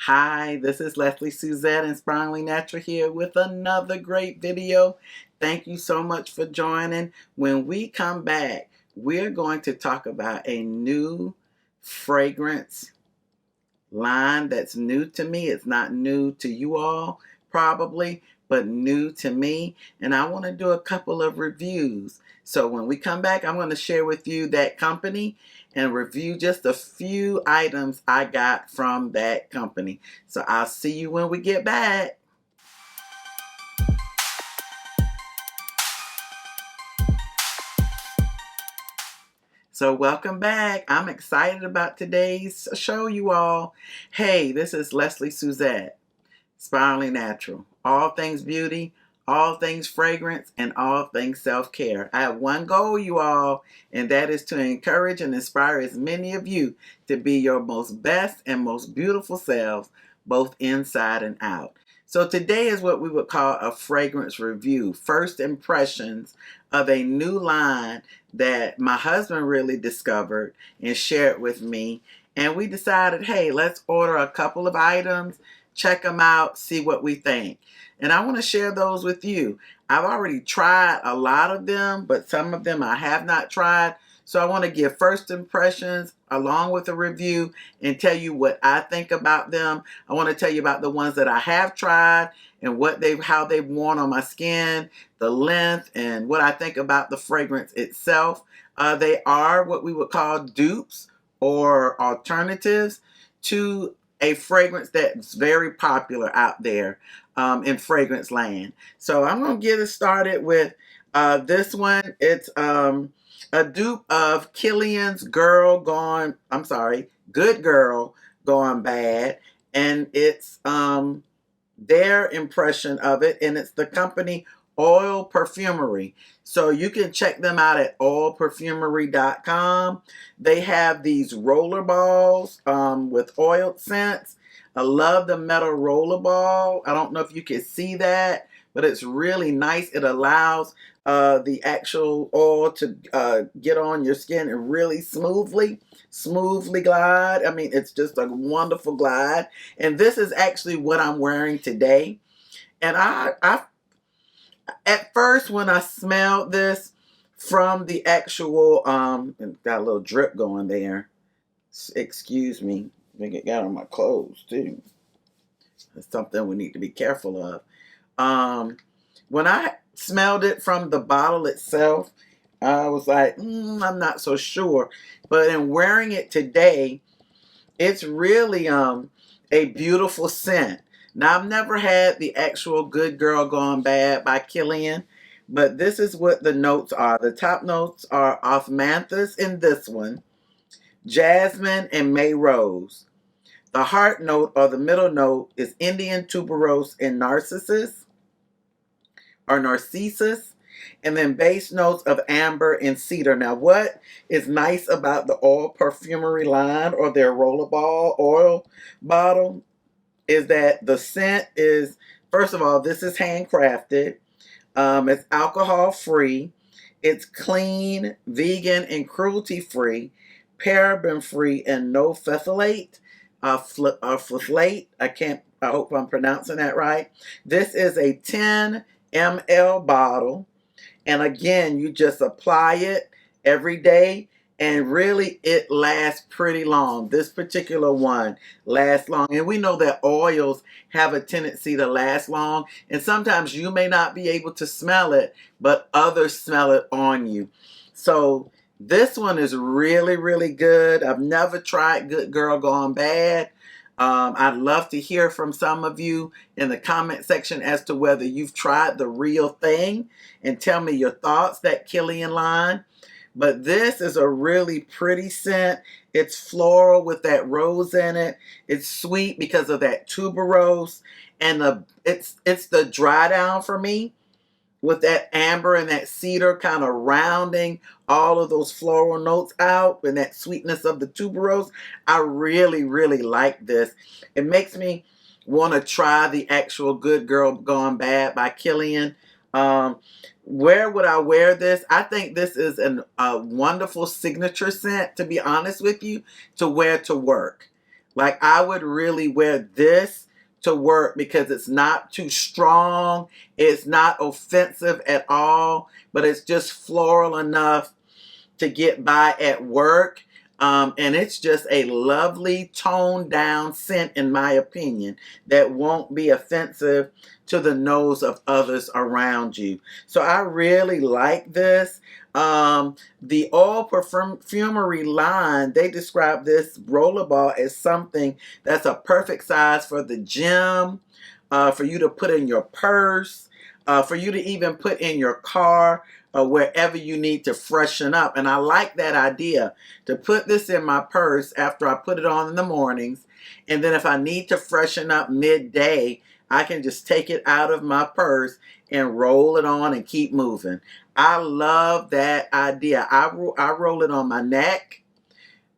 Hi, this is Leslie Suzette Inspiringly Natural here with another great video. Thank you so much for joining. When we come back, we're going to talk about a new fragrance line that's new to me. It's not new to you all, probably, but new to me. And I want to do a couple of reviews. So when we come back, I'm going to share with you that company and review just a few items I got from that company. So I'll see you when we get back. So welcome back. I'm excited about today's show, you all. Hey, this is Leslie Suzette, Spiraling Natural. All things beauty, all things fragrance, and all things self-care. I have one goal, you all, and that is to encourage and inspire as many of you to be your most best and most beautiful selves, both inside and out. So today is what we would call a fragrance review. First impressions of a new line that my husband really discovered and shared with me. And we decided, hey, let's order a couple of items, check them out, see what we think. And I want to share those with you. I've already tried a lot of them, but some of them I have not tried. So I want to give first impressions along with a review and tell you what I think about them. I want to tell you about the ones that I have tried and how they've worn on my skin, the length, and what I think about the fragrance itself. They are what we would call dupes or alternatives to a fragrance that's very popular out there in fragrance land. So I'm going to get it started with this one. It's a dupe of Killian's Good Girl Gone Bad. And it's their impression of it. And it's the company Oil Perfumery. So you can check them out at oilperfumery.com. They have these roller balls with oiled scents. I love the metal roller ball. I don't know if you can see that, but it's really nice. It allows the actual oil to get on your skin and really smoothly glide. I mean, it's just a wonderful glide. And this is actually what I'm wearing today. And I at first, when I smelled this from the actual, got a little drip going there. Excuse me. I think it got on my clothes too. That's something we need to be careful of. When I smelled it from the bottle itself, I was like, I'm not so sure. But in wearing it today, it's really a beautiful scent. Now, I've never had the actual Good Girl Gone Bad by Killian, but this is what the notes are. The top notes are osmanthus in this one, jasmine, and May Rose. The heart note or the middle note is Indian tuberose and narcissus. And then base notes of amber and cedar. Now, what is nice about the Oil Perfumery line or their rollerball oil bottle is that the scent is, first of all, this is handcrafted. It's alcohol free. It's clean, vegan, and cruelty free, paraben free, and no phthalate. Phthalate. I hope I'm pronouncing that right. This is a 10 ml bottle. And again, you just apply it every day, and really it lasts pretty long. This particular one lasts long. And we know that oils have a tendency to last long. And sometimes you may not be able to smell it, but others smell it on you. So this one is really, really good. I've never tried Good Girl Gone Bad. I'd love to hear from some of you in the comment section as to whether you've tried the real thing and tell me your thoughts, that Killian line. But this is a really pretty scent. It's floral with that rose in it. It's sweet because of that tuberose. And it's the dry down for me, with that amber and that cedar kind of rounding all of those floral notes out and that sweetness of the tuberose. I really, really like this. It makes me want to try the actual Good Girl Gone Bad by Killian. Where would I wear this? I think this is a wonderful signature scent, to be honest with you, to wear to work. Like, I would really wear this to work because it's not too strong. It's not offensive at all, but it's just floral enough to get by at work. And it's just a lovely toned down scent, in my opinion, that won't be offensive to the nose of others around you. So I really like this. The All Perfumery line, they describe this rollerball as something that's a perfect size for the gym, for you to put in your purse, for you to even put in your car, wherever you need to freshen up. And I like that idea, to put this in my purse after I put it on in the mornings. And then if I need to freshen up midday, I can just take it out of my purse and roll it on and keep moving. I love that idea. I roll it on my neck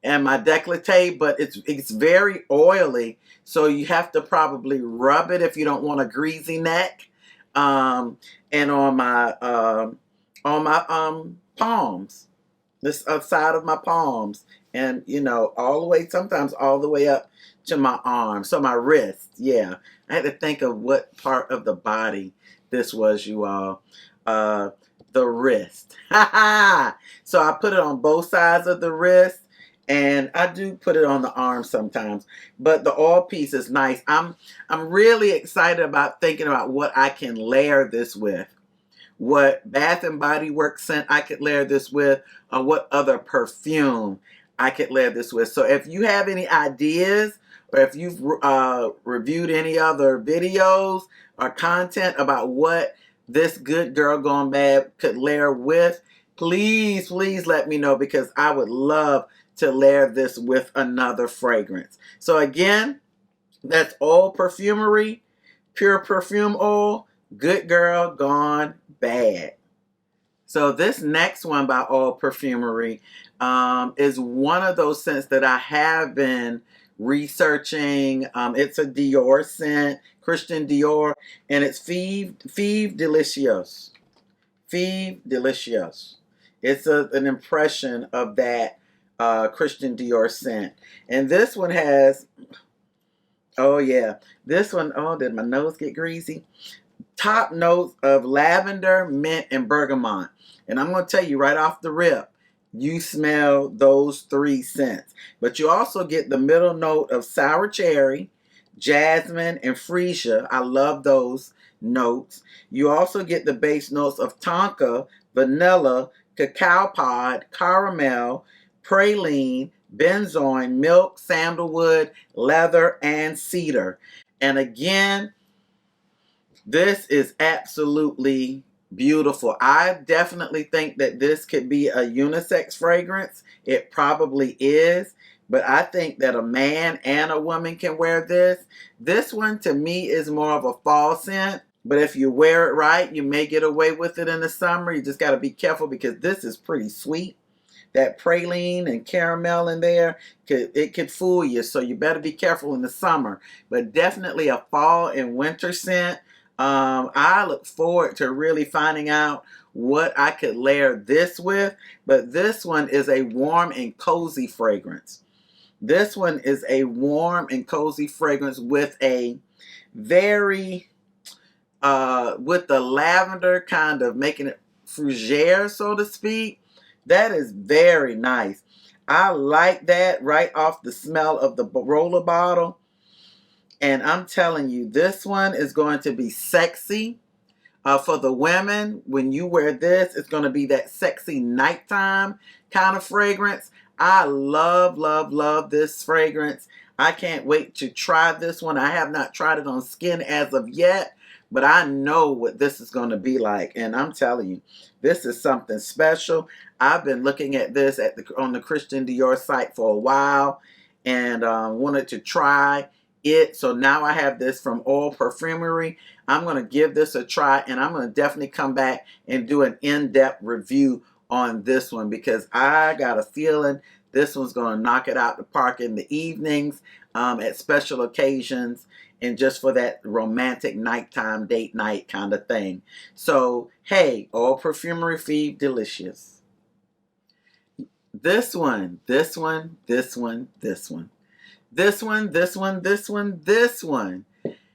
and my décolleté, but it's very oily, so you have to probably rub it if you don't want a greasy neck. And on my palms, this side of my palms, and all the way, sometimes all the way up to my arm, so my wrist. Yeah, I had to think of what part of the body this was, you all. The wrist. So I put it on both sides of the wrist, and I do put it on the arm sometimes, but the all piece is nice. I'm really excited about thinking about what I can layer this with, what Bath and Body Works scent I could layer this with, or what other perfume I could layer this with. So if you have any ideas, or if you've reviewed any other videos or content about what this Good Girl Gone Bad could layer with, please, please let me know, because I would love to layer this with another fragrance. So again, that's All Perfumery, Pure Perfume Oil, Good Girl Gone Bad. So this next one by All Perfumery is one of those scents that I have been researching. It's a Dior scent, Christian Dior, and it's Fève Délicieuse. Fève Délicieuse. It's an impression of that Christian Dior scent. And this one has, oh yeah, this one, oh, did my nose get greasy? Top notes of lavender, mint, and bergamot. And I'm going to tell you right off the rip, you smell those three scents. But you also get the middle note of sour cherry, jasmine, and freesia. I love those notes. You also get the base notes of tonka, vanilla, cacao pod, caramel, praline, benzoin, milk, sandalwood, leather, and cedar. And again, this is absolutely beautiful. I definitely think that this could be a unisex fragrance. It probably is, but I think that a man and a woman can wear this. This one to me is more of a fall scent, but if you wear it right, you may get away with it in the summer. You just got to be careful, because this is pretty sweet. That praline and caramel in there, it could fool you, so you better be careful in the summer. But definitely a fall and winter scent. I look forward to really finding out what I could layer this with, but this one is a warm and cozy fragrance. This one is a warm and cozy fragrance with a very, with the lavender kind of making it fougere, so to speak. That is very nice. I like that right off the smell of the roller bottle. And I'm telling you, this one is going to be sexy. For the women, when you wear this, it's going to be that sexy nighttime kind of fragrance. I love, love, love this fragrance. I can't wait to try this one. I have not tried it on skin as of yet, but I know what this is going to be like. And I'm telling you, this is something special. I've been looking at this on the Christian Dior site for a while, and wanted to try it. So now I have this from All Perfumery. I'm going to give this a try, and I'm going to definitely come back and do an in-depth review on this one, because I got a feeling this one's going to knock it out the park in the evenings, at special occasions, and just for that romantic nighttime date night kind of thing. So, hey, All Perfumery Fève Délicieuse. This one, this one, this one, this one. This one, this one, this one, this one.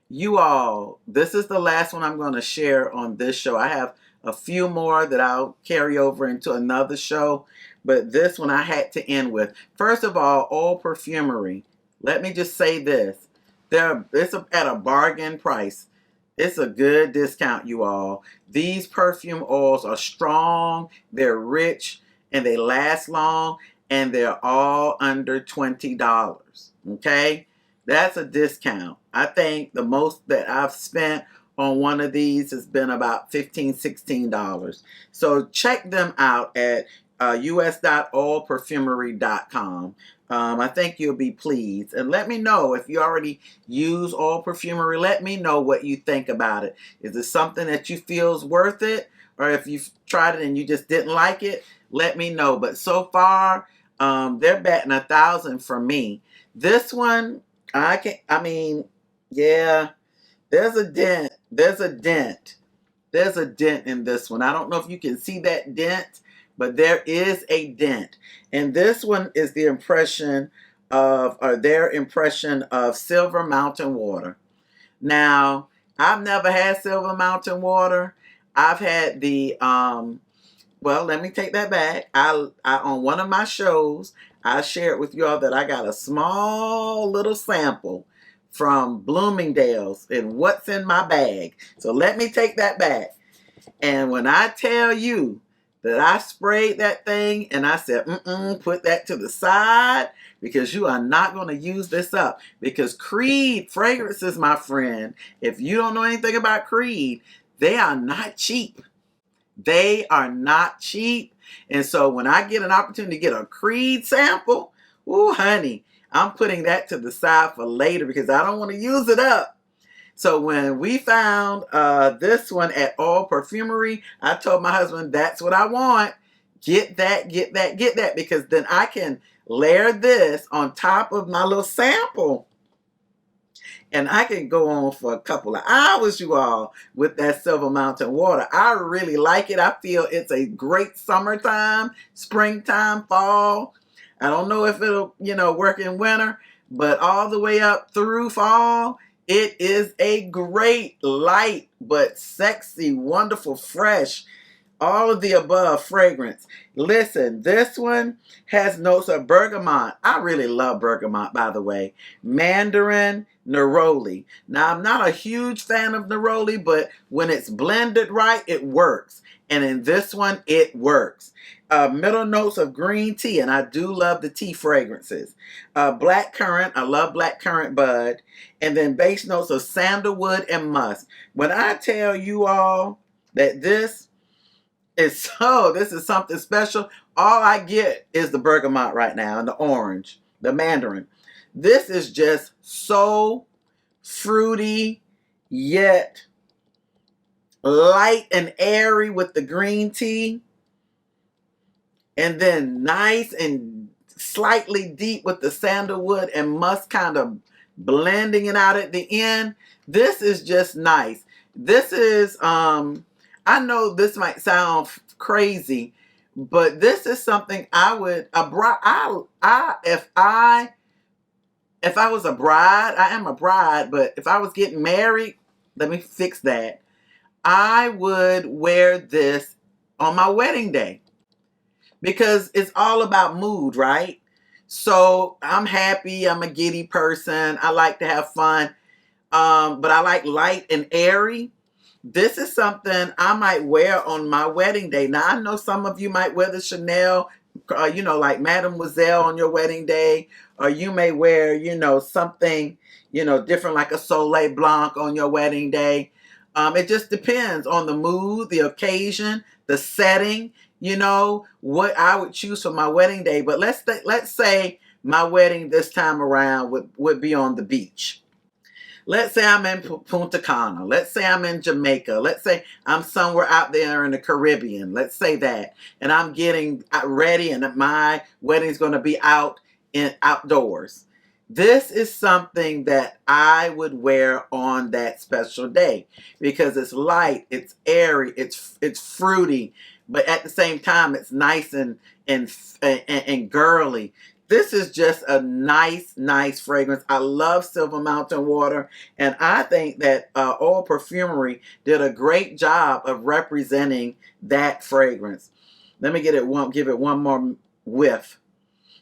You all, this is the last one I'm going to share on this show. I have a few more that I'll carry over into another show, but this one I had to end with. First of all Perfumery. Let me just say this. At a bargain price. It's a good discount, you all. These perfume oils are strong, they're rich, and they last long, and they're all under $20. Okay? That's a discount. I think the most that I've spent on one of these has been about $15, $16. So check them out at us.allperfumery.com. I think you'll be pleased. And let me know if you already use All Perfumery. Let me know what you think about it. Is it something that you feel is worth it? Or if you've tried it and you just didn't like it, let me know. But so far, they're batting 1,000 for me. This one, yeah, there's a dent. There's a dent. There's a dent in this one. I don't know if you can see that dent, but there is a dent. And this one is the impression of, or their impression of Silver Mountain Water. Now, I've never had Silver Mountain Water. I've had the, well, let me take that back. I on one of my shows, I shared with you all that I got a small little sample from Bloomingdale's and what's in my bag. So let me take that back. And when I tell you that I sprayed that thing and I said, put that to the side because you are not going to use this up. Because Creed fragrances, my friend, if you don't know anything about Creed, they are not cheap. They are not cheap. And so when I get an opportunity to get a Creed sample, ooh, honey, I'm putting that to the side for later because I don't want to use it up. So when we found this one at All Perfumery, I told my husband, that's what I want. Get that, get that, get that, because then I can layer this on top of my little sample. And I can go on for a couple of hours, you all, with that Silver Mountain Water. I really like it. I feel it's a great summertime, springtime, fall. I don't know if it'll, work in winter, but all the way up through fall, it is a great, light, but sexy, wonderful, fresh, all of the above fragrance. Listen, this one has notes of bergamot. I really love bergamot, by the way. Mandarin, neroli. Now, I'm not a huge fan of neroli, but when it's blended right, it works. And in this one, it works. Middle notes of green tea, and I do love the tea fragrances. Black currant, I love black currant bud. And then base notes of sandalwood and musk. When I tell you all that this is something special, all I get is the bergamot right now and the orange, the mandarin. This is just so fruity, yet light and airy with the green tea. And then nice and slightly deep with the sandalwood and musk kind of blending it out at the end. This is just nice. This is, I know this might sound crazy, but this is something I would, if I was a bride, I am a bride, but if I was getting married, let me fix that. I would wear this on my wedding day because it's all about mood, right? So I'm happy. I'm a giddy person. I like to have fun. But I like light and airy. This is something I might wear on my wedding day. Now, I know some of you might wear the Chanel, like Mademoiselle on your wedding day, or you may wear, something, different like a Soleil Blanc on your wedding day. It just depends on the mood, the occasion, the setting, what I would choose for my wedding day. But let's say my wedding this time around would be on the beach. Let's say I'm in Punta Cana. Let's say I'm in Jamaica. Let's say I'm somewhere out there in the Caribbean. Let's say that. And I'm getting ready and my wedding's going to be outdoors. This is something that I would wear on that special day because it's light, it's airy, it's fruity, but at the same time it's nice and girly. This is just a nice fragrance. I love Silver Mountain water, and I think that Oil Perfumery did a great job of representing that fragrance. Let me give it one more whiff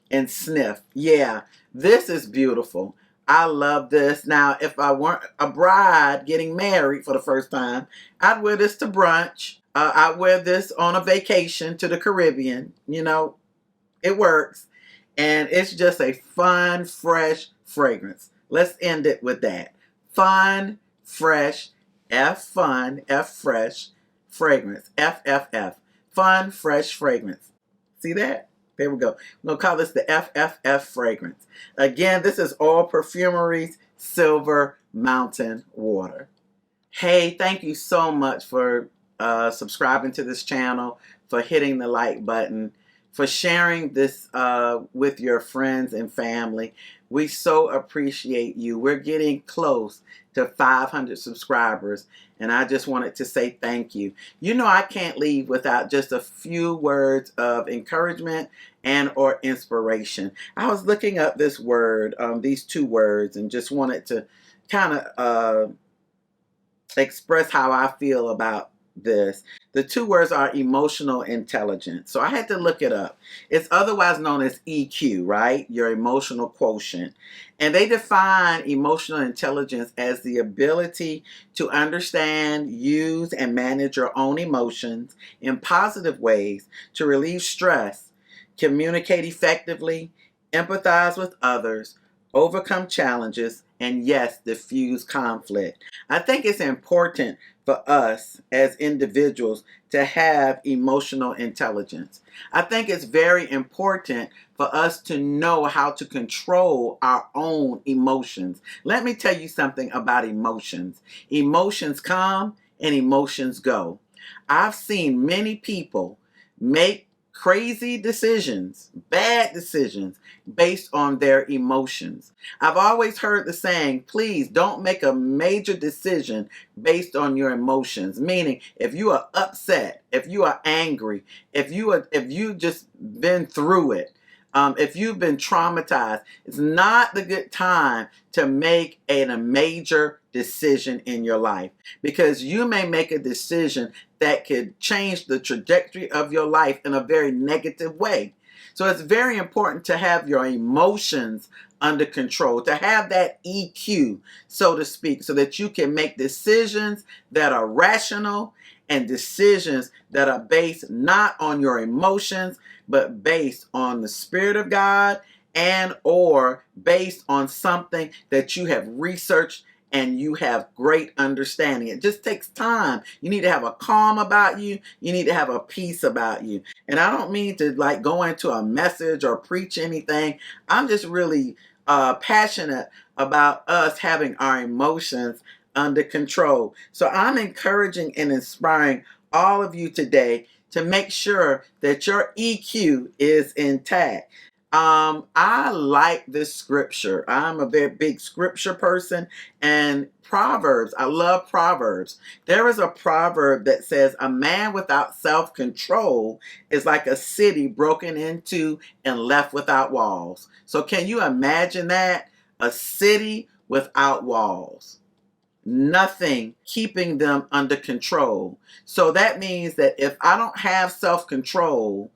and sniff. Yeah, this is beautiful. I love this. Now, if I weren't a bride getting married for the first time, I'd wear this to brunch. I'd wear this on a vacation to the Caribbean. It works. And it's just a fun, fresh fragrance. Let's end it with that. Fun, fresh, F fresh fragrance. FFF. Fun, fresh fragrance. See that? There we go. We're going to call this the FFF fragrance. Again, this is All Perfumery's Silver Mountain Water. Hey, thank you so much for subscribing to this channel, for hitting the like button, for sharing this with your friends and family. We so appreciate you. We're getting close to 500 subscribers, and I just wanted to say thank you. I can't leave without just a few words of encouragement and or inspiration. I was looking up this word, these two words, and just wanted to kind of express how I feel about this. The two words are emotional intelligence. So I had to look it up. It's otherwise known as EQ, right? Your emotional quotient. And they define emotional intelligence as the ability to understand, use, and manage your own emotions in positive ways, to relieve stress, communicate effectively, empathize with others, overcome challenges, and yes, diffuse conflict. I think it's important for us as individuals to have emotional intelligence. I think it's very important for us to know how to control our own emotions. Let me tell you something about emotions. Emotions come and emotions go. I've seen many people make crazy decisions, bad decisions, based on their emotions. I've always heard the saying, please don't make a major decision based on your emotions. Meaning, if you are upset, if you are angry, if you just been through it, if you've been traumatized, it's not the good time to make a major decision in your life, because you may make a decision that could change the trajectory of your life in a very negative way. So it's very important to have your emotions under control, to have that EQ, so to speak, so that you can make decisions that are rational and decisions that are based not on your emotions, but based on the Spirit of God and or based on something that you have researched and you have great understanding. It just takes time. You need to have a calm about you. You need to have a peace about you. And I don't mean to go into a message or preach anything. I'm just really passionate about us having our emotions under control. So I'm encouraging and inspiring all of you today to make sure that your EQ is intact. I like this scripture. I'm a very big scripture person, and Proverbs. I love Proverbs. There is a proverb that says, a man without self-control is like a city broken into and left without walls. So can you imagine that? A city without walls. Nothing keeping them under control. So that means that if I don't have self-control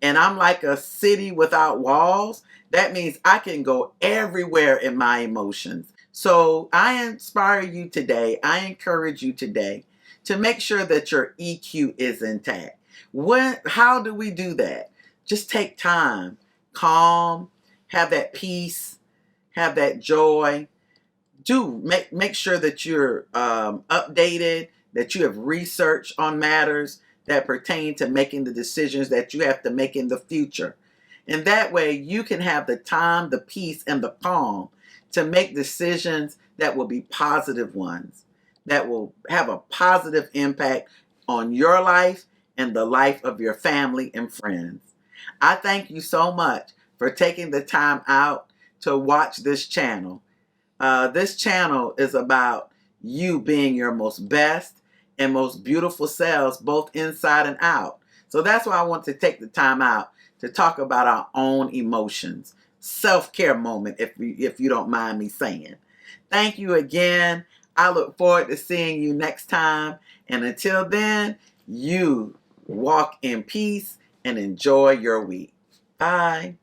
and I'm like a city without walls, that means I can go everywhere in my emotions. So I inspire you today, I encourage you today to make sure that your EQ is intact. How do we do that? Just take time, calm, have that peace, have that joy. Make sure that you're updated, that you have research on matters that pertain to making the decisions that you have to make in the future. And that way you can have the time, the peace, and the calm to make decisions that will be positive ones, that will have a positive impact on your life and the life of your family and friends. I thank you so much for taking the time out to watch this channel. This channel is about you being your most best and most beautiful selves, both inside and out. So that's why I want to take the time out to talk about our own emotions. self-care moment, if you don't mind me saying. Thank you again. I look forward to seeing you next time. And until then, you walk in peace and enjoy your week. Bye.